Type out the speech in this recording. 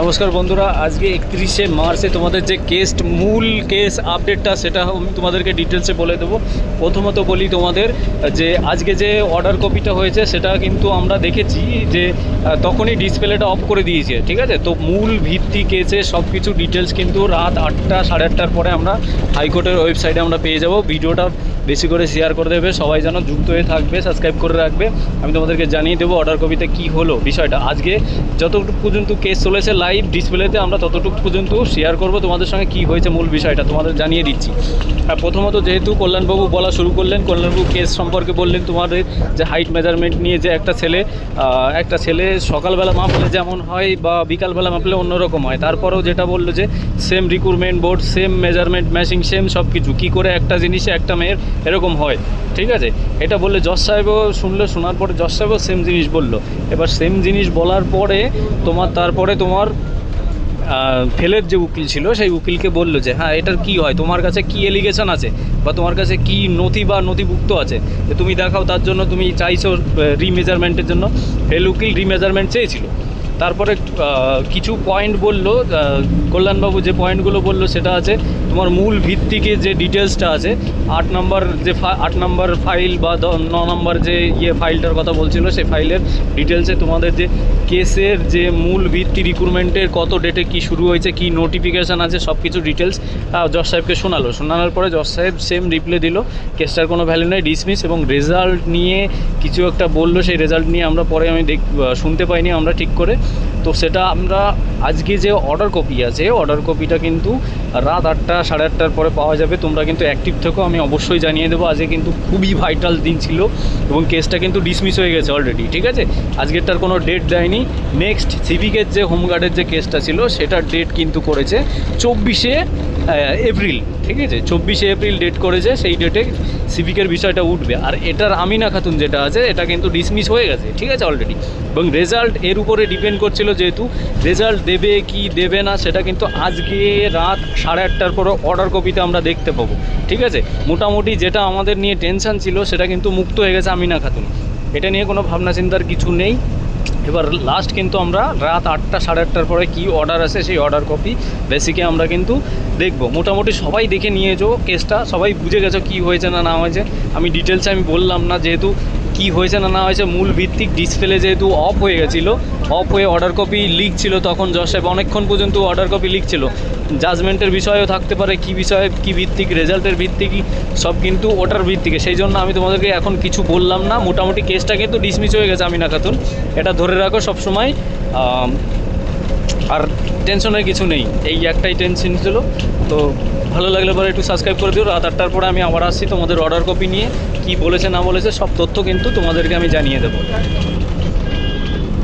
নমস্কার বন্ধুরা, আজকে 31শে মার্চে তোমাদের যে মূল কেস আপডেটটা সেটা আমি তোমাদেরকে ডিটেলসে বলে দেবো। প্রথমত বলি তোমাদের যে আজকে যে অর্ডার কপিটা হয়েছে সেটা কিন্তু আমরা দেখেছি যে তখনই ডিসপ্লেটা অফ করে দিয়েছে, ঠিক আছে। তো মূল ভিত্তি কেসে সব কিছু ডিটেলস কিন্তু রাত 8টা সাড়ে 8টার পরে আমরা হাইকোর্টের ওয়েবসাইটে আমরা পেয়ে যাব। ভিডিওটা বেশি করে শেয়ার করে দেবে, সবাই যেন যুক্ত হয়ে থাকবে, সাবস্ক্রাইব করে রাখবে। আমি তোমাদেরকে জানিয়ে দেবো অর্ডার কপিতে কী হলো বিষয়টা। আজকে যতটুকু পর্যন্ত কেস চলেছে লাইভ ডিসপ্লেতে আমরা ততটুকু পর্যন্ত শেয়ার করব তোমাদের সঙ্গে কী হয়েছে মূল বিষয়টা তোমাদের জানিয়ে দিচ্ছি। আর প্রথমত যেহেতু কল্যাণবাবু বলা শুরু করলেন, কল্যাণবাবু কেস সম্পর্কে বললেন তোমাদের যে হাইট মেজারমেন্ট নিয়ে যে একটা ছেলে সকালবেলা মাপলে যেমন হয় বা বিকালবেলা মাপলে অন্যরকম হয়। তারপরেও যেটা বললো যে same recruitment board, same measurement matching, same সব কিছু, কী করে একটা জিনিসে একটা মেয়ের এরকম হয়, ঠিক আছে। এটা বললে জজ সাহেবও শোনার পরে জজ সাহেবও সেম জিনিস বললো। এবার সেম জিনিস বলার পরে তারপরে তোমার ফেলের যে উকিল ছিল সেই উকিলকে বললো যে হ্যাঁ এটার কি হয়, তোমার কাছে কি এলিগেশন আছে বা তোমার কাছে কি নথিভুক্ত আছে যে তুমি দেখাও, তার জন্য তুমি চাইছো রিমেজারমেন্টের জন্য। ফেল উকিল রিমেজারমেন্ট চেয়েছিল। তারপরে কিছু পয়েন্ট বললো কল্যাণবাবু, যে পয়েন্টগুলো বললো সেটা আছে তোমার মূল ভিত্তিকে যে ডিটেলসটা আছে 8 নম্বর ফাইল বা 9 নম্বর যে ফাইলটার কথা বলছিল সেই ফাইলের ডিটেলসে তোমাদের যে কেসের যে মূল ভিত্তি রিক্রুটমেন্টের কত ডেটে কি শুরু হয়েছে, কি নোটিফিকেশান আছে, সব কিছু ডিটেলস জজ সাহেবকে শোনানোর পরে জজ সাহেব সেম রিপ্লাই দিল, কেসটার কোনো ভ্যালু নেই, ডিসমিস। এবং রেজাল্ট নিয়ে কিছু একটা বললো, সেই রেজাল্ট নিয়ে আমরা পরে আমি শুনতে পাইনি আমরা ঠিক করে। তো সেটা আমরা আজকে যে অর্ডার কপি আছে, অর্ডার কপিটা কিন্তু রাত 8টা সাড়ে 8টার পরে পাওয়া যাবে। তোমরা কিন্তু অ্যাক্টিভ থেকো, আমি অবশ্যই জানিয়ে দেবো। আজকে কিন্তু খুবই ভাইটাল দিন ছিল এবং কেসটা কিন্তু ডিসমিস হয়ে গেছে অলরেডি, ঠিক আছে। আজকেরটার কোনো ডেট দেয়নি। নেক্সট সিভিকের যে হোমগার্ডের যে কেসটা ছিল সেটার ডেট কিন্তু করেছে 24শে এপ্রিল, ঠিক আছে। 24শে এপ্রিল ডেট করেছে, সেই ডেটে সিভিকের বিষয়টা উঠবে। আর এটার আমিনা খাতুন যেটা আছে এটা কিন্তু ডিসমিস হয়ে গেছে, ঠিক আছে অলরেডি। এবং রেজাল্ট এর উপরে ডিপেন্ড করছিল, যেহেতু রেজাল্ট দেবে কি দেবে না সেটা কিন্তু আজকে রাত 8:30টার পরে অর্ডার কপিতে আমরা দেখতে পাবো, ঠিক আছে। মোটামুটি যেটা আমাদের নিয়ে টেনশান ছিল সেটা কিন্তু মুক্ত হয়ে গেছে আমিনা খাতুন, এটা নিয়ে কোনো ভাবনা চিন্তার কিছু নেই। এবার লাস্ট কিন্তু আমরা রাত 8টা সাড়ে 8টার পরে কী অর্ডার আছে সেই অর্ডার কপি বেসিকে আমরা কিন্তু দেখব। মোটামুটি সবাই দেখে নিয়েছো কেসটা, সবাই বুঝে গেছো কী হয়েছে না হয়েছে। আমি ডিটেলসে বললাম না, যেহেতু কী হয়েছে না হয়েছে মূল ভিত্তিক ডিসপ্লে যেহেতু অফ হয়ে গেছিলো, অফ হয়ে অর্ডার কপি লিক ছিল, তখন জজ সাহেব অনেকক্ষণ পর্যন্ত অর্ডার কপি লিক ছিল। জাজমেন্টের বিষয়েও থাকতে পারে, কী বিষয়ে কী ভিত্তিক, রেজাল্টের ভিত্তিক, সব কিন্তু ওটার ভিত্তিকে। সেই জন্য আমি তোমাদেরকে এখন কিছু বললাম না। মোটামুটি কেসটা কিন্তু ডিসমিস হয়ে গেছে আমিনা খাতুন, এটা ধরে রাখো সবসময়। আর টেনশনের কিছু নেই, এই একটাই টেনশন ছিল। তো ভালো লাগলে পরে একটু সাবস্ক্রাইব করে দিও। রাত 8টার পরে আমি আবার আসছি তোমাদের অর্ডার কপি নিয়ে, কী বলেছে না বলেছে সব তথ্য কিন্তু তোমাদেরকে আমি জানিয়ে দেবো।